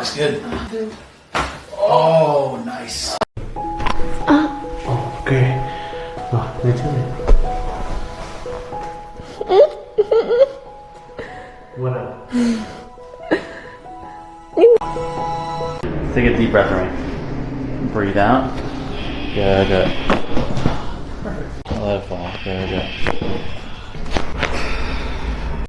looks good. Oh, nice. Oh, okay. Oh, me too. What up? Take a deep breath for me. Breathe out. Good, good. Perfect. Let it fall. Good, good.